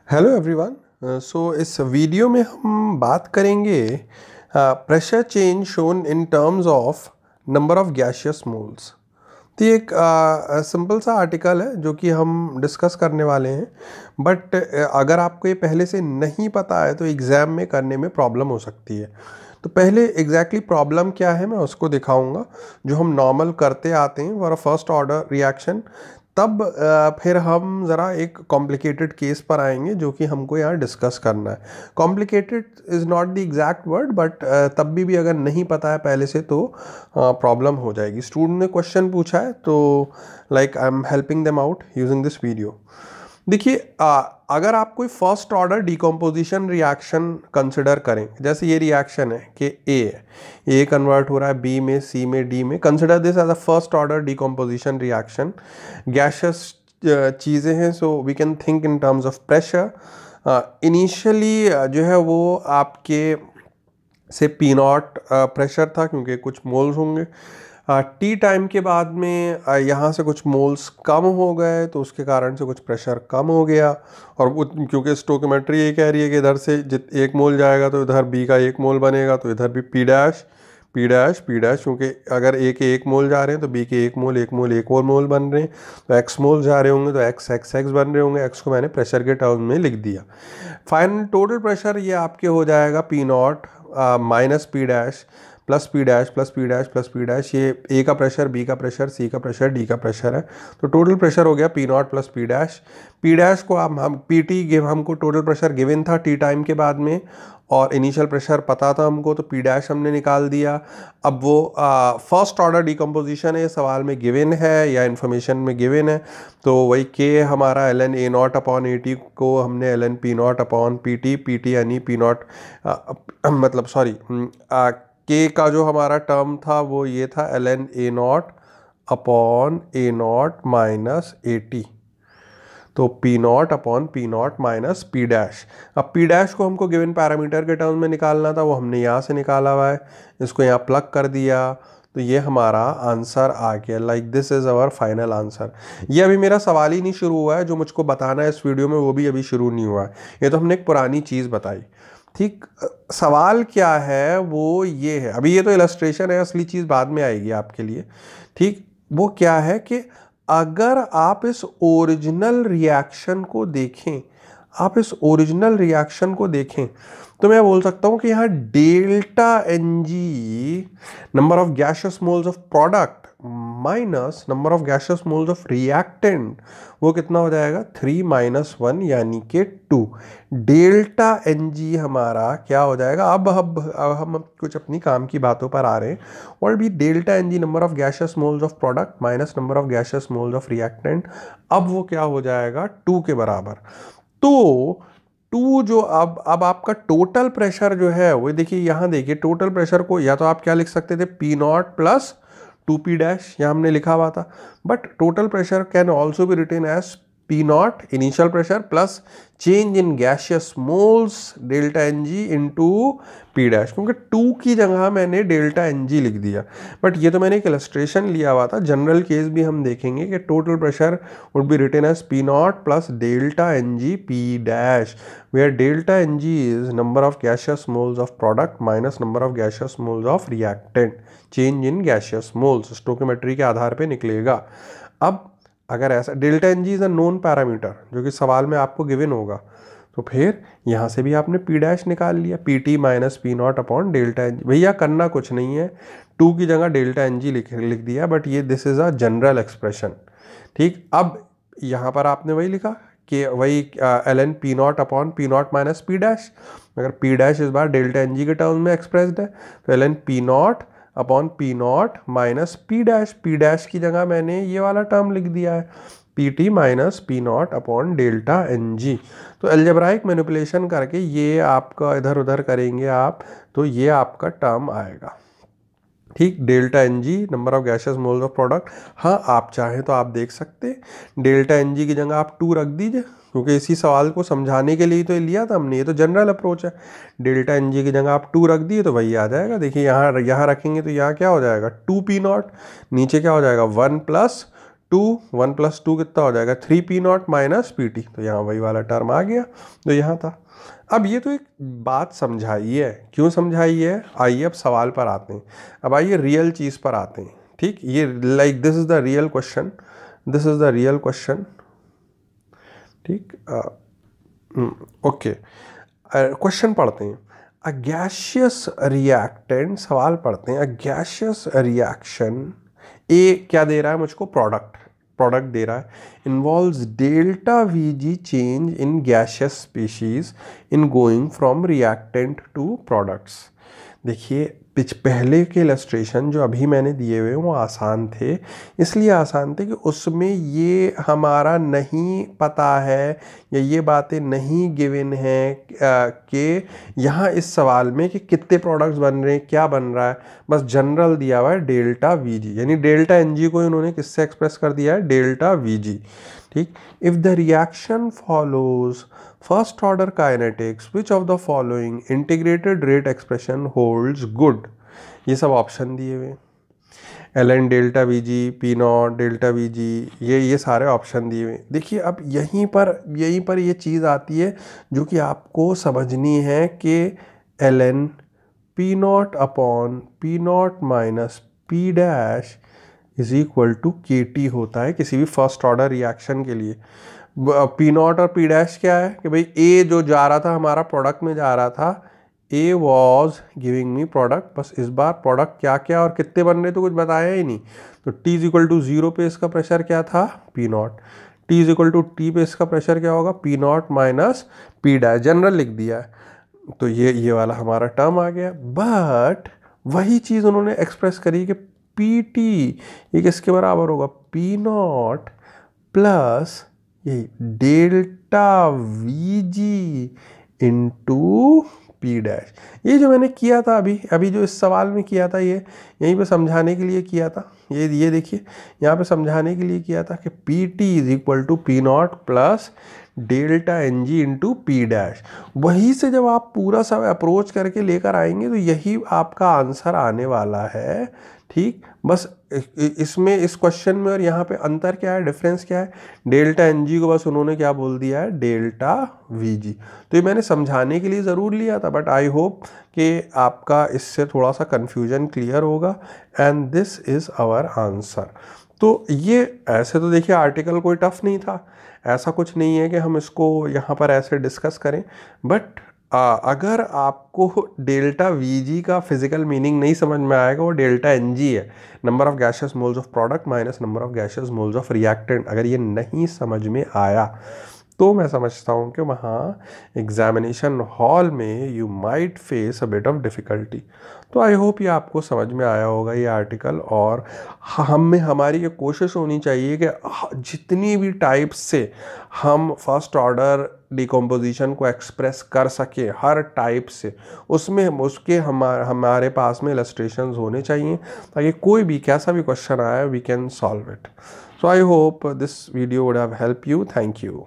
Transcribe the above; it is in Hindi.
Hello everyone. इस वीडियो में हम बात करेंगे pressure change shown in terms of number of gaseous moles. तो ये एक सिंपल सा आर्टिकल है जो कि हम डिस्कस करने वाले हैं, बट अगर आपको ये पहले से नहीं पता है तो एग्ज़ाम में करने में प्रॉब्लम हो सकती है। तो पहले एग्जैक्टली प्रॉब्लम क्या है मैं उसको दिखाऊंगा, जो हम नॉर्मल करते आते हैं for a first order reaction. तब फिर हम ज़रा एक कॉम्प्लिकेटेड केस पर आएंगे जो कि हमको यहाँ डिस्कस करना है। Complicated is not the exact word, but तब भी अगर नहीं पता है पहले से तो प्रॉब्लम हो जाएगी। स्टूडेंट ने क्वेश्चन पूछा है तो like I am helping them out using this video. देखिए, अगर आप कोई first order decomposition reaction consider करें, जैसे ये रिएक्शन है कि ए कन्वर्ट हो रहा है बी में, सी में, डी में। Consider this as a first order decomposition reaction. Gaseous चीज़ें हैं, so we can think in terms of pressure. Initially जो है वो आपके से पी नॉट प्रेशर था क्योंकि कुछ मोल्स होंगे। टी टाइम के बाद में यहाँ से कुछ मोल्स कम हो गए तो उसके कारण से कुछ प्रेशर कम हो गया। और क्योंकि स्टोकियोमेट्री ये कह रही है कि इधर से एक मोल जाएगा तो इधर बी का एक मोल बनेगा, तो इधर भी P dash P dash P dash, क्योंकि अगर ए के एक मोल जा रहे हैं तो बी के एक मोल एक और मोल बन रहे हैं, तो एक्स मोल जा रहे होंगे तो एक्स एक्स एक्स बन रहे होंगे। एक्स को मैंने प्रेशर के टर्म में लिख दिया। फाइनल टोटल प्रेशर ये आपके हो जाएगा P not minus P dash plus P dash plus P dash plus P dash. ये ए का प्रेशर, बी का प्रेशर, सी का प्रेशर, डी का प्रेशर है, तो टोटल प्रेशर हो गया P not plus P dash. P dash को हम पी टी गिव, हमको टोटल प्रेशर गिवन था टी टाइम के बाद में, और इनिशियल प्रेशर पता था हमको, तो पी डैश हमने निकाल दिया। अब वो फर्स्ट ऑर्डर डिकम्पोजिशन है, सवाल में गिवन है या इन्फॉर्मेशन में गिवन है, तो वही के हमारा l n a not upon a t को हमने l N P not upon p t यानी पी नॉट मतलब सॉरी के का जो हमारा टर्म था वो ये था l n a not upon a not minus a t, तो p not upon P not minus P dash. अब पी डैश को हमको गिवन पैरामीटर के टर्म में निकालना था, वो हमने यहाँ से निकाला हुआ है, इसको यहाँ प्लग कर दिया, तो ये हमारा आंसर आ गया। Like this is our final answer. ये अभी मेरा सवाल ही नहीं शुरू हुआ है, जो मुझको बताना है इस वीडियो में वो भी अभी शुरू नहीं हुआ है। ये तो हमने एक पुरानी चीज़ बताई। ठीक, सवाल क्या है वो ये है, अभी ये तो इलस्ट्रेशन है, असली चीज़ बाद में आएगी आपके लिए। ठीक, वो क्या है कि अगर आप इस ओरिजिनल रिएक्शन को देखें, तो मैं बोल सकता हूं कि यहाँ delta N G number of gaseous moles of product minus number of gaseous moles of reactant, वो कितना हो जाएगा 3 - 1 यानी कि 2। डेल्टा एन जी हमारा क्या हो जाएगा। अब हम कुछ अपनी काम की बातों पर आ रहे हैं। और भी delta N G number of gaseous moles of product minus number of gaseous moles of reactant, अब वो क्या हो जाएगा 2 के बराबर। तो 2 जो अब आपका टोटल प्रेशर जो है वो देखिए, यहाँ देखिए टोटल प्रेशर को या तो आप क्या लिख सकते थे P not plus 2 P dash, यहाँ हमने लिखा हुआ था, but total pressure can also be written as P naught initial pressure plus change in gaseous moles delta N G into P dash, क्योंकि 2 की जगह मैंने डेल्टा एन जी लिख दिया। बट ये तो मैंने एक इलस्ट्रेशन लिया हुआ था, जनरल केस भी हम देखेंगे कि total pressure would be written as P not plus delta N g p dash, where delta N g is number of gaseous moles of product minus number of gaseous moles of reactant, change in gaseous moles stoichiometry के आधार पे निकलेगा। अब अगर ऐसा delta N g is a known parameter जो कि सवाल में आपको गिवन होगा, तो फिर यहाँ से भी आपने पी डैश निकाल लिया, P T minus P not upon delta N G. भैया करना कुछ नहीं है, 2 की जगह डेल्टा एन जी लिख दिया, बट ये this is a general expression. ठीक, अब यहाँ पर आपने वही लिखा कि वही L N P not upon P not minus P dash. अगर पी डैश इस बार डेल्टा एन जी के टर्म में एक्सप्रेस्ड है, तो L N P not upon P not minus P dash. P dash की जगह मैंने ये वाला टर्म लिख दिया है, P T minus P not upon delta N G. तो अलजेब्राइक मैनिपुलेशन करके ये आपका इधर उधर करेंगे आप, तो ये आपका टर्म आएगा। ठीक, delta N G number of gaseous moles of product. हाँ, आप चाहें तो आप देख सकते डेल्टा एन जी की जगह आप 2 रख दीजिए, क्योंकि इसी सवाल को समझाने के लिए तो ये लिया था हमने, ये तो जनरल अप्रोच है। डेल्टा एन जी की जगह आप 2 रख दिए तो वही आ जाएगा। देखिए यहाँ रखेंगे तो यहाँ क्या हो जाएगा 2 पी नॉट, नीचे क्या हो जाएगा 1 प्लस 2 1 + 2 कितना हो जाएगा 3p0 माइनस pt, तो यहाँ वही वाला टर्म आ गया जो यहाँ था। अब ये तो एक बात समझाई है, क्यों समझाई है, आइए अब सवाल पर आते हैं। अब आइए रियल चीज़ पर आते हैं। ठीक, ये like this is the real question, this is the real question. ठीक, ओके, क्वेश्चन पढ़ते हैं। अ गैशियस रिएक्टेंट, सवाल पढ़ते हैं। अ गैशियस रिएक्शन, ए क्या दे रहा है मुझको, प्रोडक्ट दे रहा है, involves delta V G change in gaseous species in going from reactant to products. देखिए पहले के इलस्ट्रेशन जो अभी मैंने दिए हुए वो आसान थे, इसलिए आसान थे कि उसमें ये हमारा नहीं पता है या ये बातें नहीं गिवन हैं कि यहाँ इस सवाल में कि कितने प्रोडक्ट्स बन रहे हैं, क्या बन रहा है, बस जनरल दिया हुआ है डेल्टा वीजी, यानी डेल्टा एनजी को इन्होंने किससे एक्सप्रेस कर दिया है, डेल्टा वीजी। ठीक, if the reaction follows first order kinetics which of the following integrated rate expression holds good, ये सब ऑप्शन दिए हुए, ln delta we ji, P not delta we जी, ये सारे ऑप्शन दिए हुए। देखिए अब यहीं पर ये चीज़ आती है जो कि आपको समझनी है कि ln P not upon P not minus P dash is equal to K T होता है किसी भी फर्स्ट ऑर्डर रिएक्शन के लिए। पी नॉट और पी डैश क्या है कि भाई ए जो जा रहा था हमारा प्रोडक्ट में जा रहा था, ए वॉज गिविंग मी प्रोडक्ट, बस इस बार प्रोडक्ट क्या क्या और कितने बन रहे तो कुछ बताया ही नहीं। तो T इज इक्वल टू 0 पे इसका प्रेशर क्या था, P naught, T is equal to T पे इसका प्रेशर क्या होगा, P not minus P dash, general लिख दिया है। तो ये वाला हमारा टर्म आ गया। बट वही चीज़ उन्होंने एक्सप्रेस करी कि पी टी ये किसके बराबर होगा, पी नॉट प्लस यही delta we ji into P dash. ये जो मैंने किया था अभी जो इस सवाल में किया था, ये यहीं पे समझाने के लिए किया था। ये देखिए यहाँ पे समझाने के लिए किया था कि P T is equal to P not plus delta N G into P dash. वहीं से जब आप पूरा सब अप्रोच करके लेकर आएंगे तो यही आपका आंसर आने वाला है। ठीक, बस इसमें इस क्वेश्चन में और यहाँ पे अंतर क्या है, डिफरेंस क्या है, डेल्टा एन जी को बस उन्होंने क्या बोल दिया है, डेल्टा वी जी। तो ये मैंने समझाने के लिए ज़रूर लिया था, बट आई होप कि आपका इससे थोड़ा सा कन्फ्यूजन क्लियर होगा। And this is our answer. तो ये ऐसे तो देखिए आर्टिकल कोई टफ नहीं था, ऐसा कुछ नहीं है कि हम इसको यहाँ पर ऐसे डिस्कस करें, बट अगर आपको डेल्टा वी जी का फिजिकल मीनिंग नहीं समझ में आएगा, वो डेल्टा एन जी है, number of gaseous moles of product minus number of gaseous moles of reactant, अगर ये नहीं समझ में आया तो मैं समझता हूँ कि वहाँ एग्जामिनेशन हॉल में you might face a bit of difficulty. तो आई होप ये आपको समझ में आया होगा ये आर्टिकल, और हमारी ये कोशिश होनी चाहिए कि जितनी भी टाइप्स से हम फर्स्ट ऑर्डर डिकम्पोजिशन को एक्सप्रेस कर सके हर टाइप से, उसमें उसके हमारे पास में इलस्ट्रेशंस होने चाहिए ताकि कोई भी कैसा भी क्वेश्चन आए we can solve it. So I hope this video would have help you. Thank you.